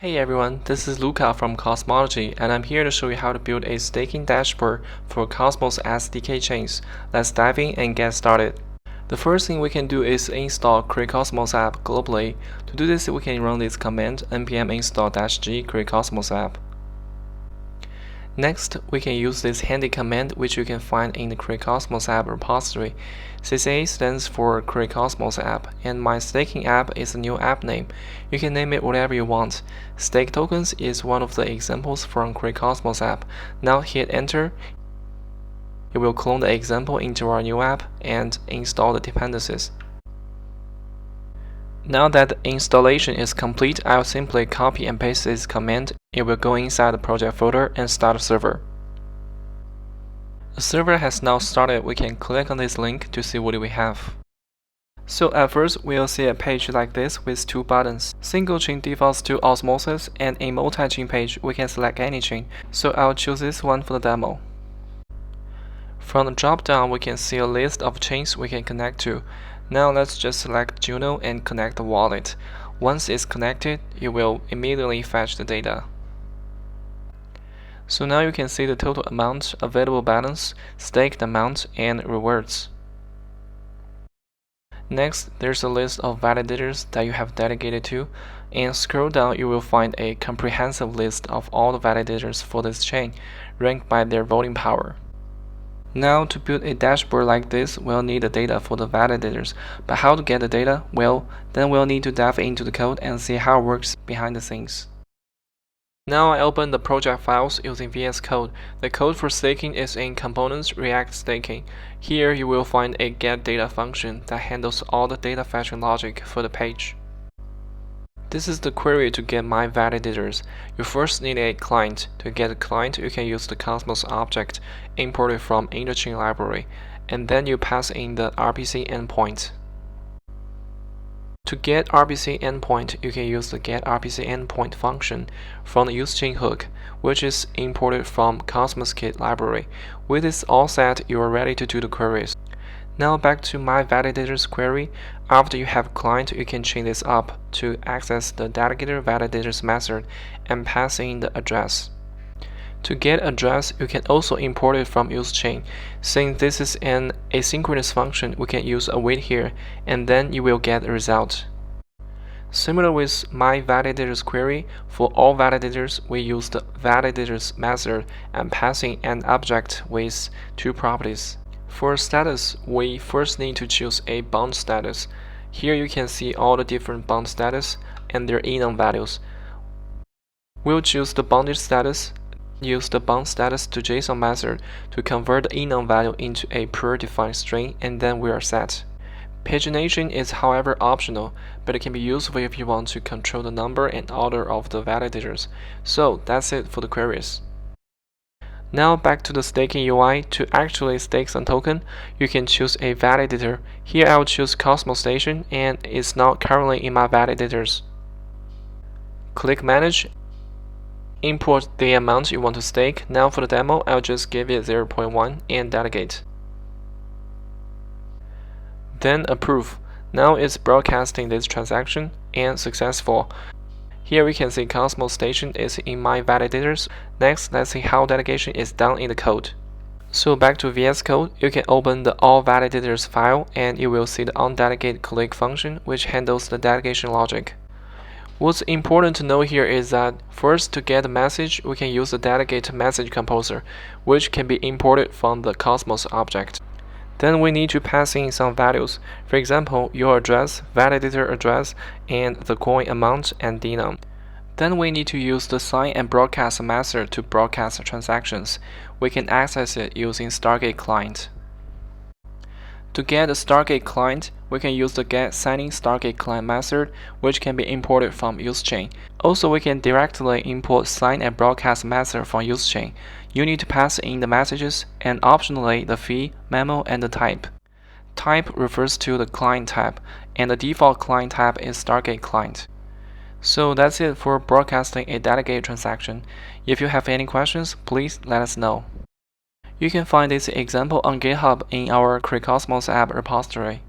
Hey everyone, this is Luca from Cosmos, and I'm here to show you how to build a staking dashboard for Cosmos SDK chains. Let's dive in and get started. The first thing we can do is install Create Cosmos app globally. To do this, we can run this command npm install-g Create Cosmos app. Next, we can use this handy command which you can find in the Create Cosmos app repository. CCA stands for Create Cosmos app, and my staking app is a new app name. You can name it whatever you want. Stake tokens is one of the examples from Create Cosmos app. Now hit enter. It will clone the example into our new app and install the dependencies. Now that the installation is complete, I'll simply copy and paste this command. It will go inside the project folder and start a server. The server has now started. We can click on this link to see what we have. So at first, we'll see a page like this with two buttons. Single chain defaults to Osmosis, and a multi-chain page, we can select any chain. So I'll choose this one for the demo. From the drop-down, we can see a list of chains we can connect to. Now let's just select Juno and connect the wallet. Once it's connected, it will immediately fetch the data. So now you can see the total amount, available balance, staked amount, and rewards. Next, there's a list of validators that you have delegated to, and scroll down you will find a comprehensive list of all the validators for this chain, ranked by their voting power. Now, to build a dashboard like this, we'll need the data for the validators. But how to get the data? Well, then we'll need to dive into the code and see how it works behind the scenes. Now I open the project files using VS Code. The code for staking is in Components React Staking. Here you will find a getData function that handles all the data fetching logic for the page. This is the query to get my validators. You first need a client. To get a client, you can use the Cosmos object imported from interchain library, and then you pass in the RPC endpoint. To get RPC endpoint, you can use the getRPC endpoint function from the usechain hook, which is imported from Cosmos Kit library. With this all set, you are ready to do the queries. Now back to my validators query. After you have client, you can chain this up to access the delegator validators method and pass in the address. To get address, you can also import it from usechain. Since this is an asynchronous function, we can use await here, and then you will get a result. Similar with my validators query, for all validators, we use the validators method and passing an object with two properties. For status, we first need to choose a bound status. Here you can see all the different bound status and their enum values. We'll choose the bounded status, use the bound status to JSON method to convert the enum value into a predefined string, and then we are set. Pagination is however optional, but it can be useful if you want to control the number and order of the validators. So that's it for the queries. Now back to the staking UI. To actually stake some token, you can choose a validator. Here I'll choose Cosmos Station, and it's not currently in my validators. Click Manage. Import the amount you want to stake. Now for the demo, I'll just give it 0.1 and delegate. Then approve. Now it's broadcasting this transaction and successful. Here we can see Cosmos Station is in my validators. Next, let's see how delegation is done in the code. So back to VS Code, you can open the all validators file and you will see the onDelegate click function which handles the delegation logic. What's important to know here is that first, to get the message, we can use the delegate message composer, which can be imported from the Cosmos object. Then we need to pass in some values. For example, your address, validator address, and the coin amount and denom. Then we need to use the sign and broadcast method to broadcast transactions. We can access it using Stargate client. To get the Stargate client, we can use the getSigning Stargate client method, which can be imported from usechain. Also, we can directly import sign and broadcast method from usechain. You need to pass in the messages and optionally the fee, memo, and the type. Type refers to the client type, and the default client type is Stargate client. So that's it for broadcasting a delegate transaction. If you have any questions, please let us know. You can find this example on GitHub in our Create Cosmos app repository.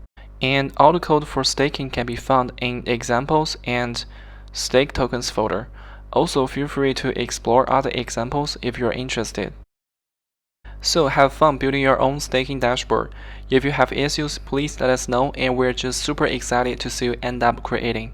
And all the code for staking can be found in examples and stake tokens folder. Also, feel free to explore other examples if you're interested. So have fun building your own staking dashboard. If you have issues, please let us know, and we're just super excited to see you end up creating.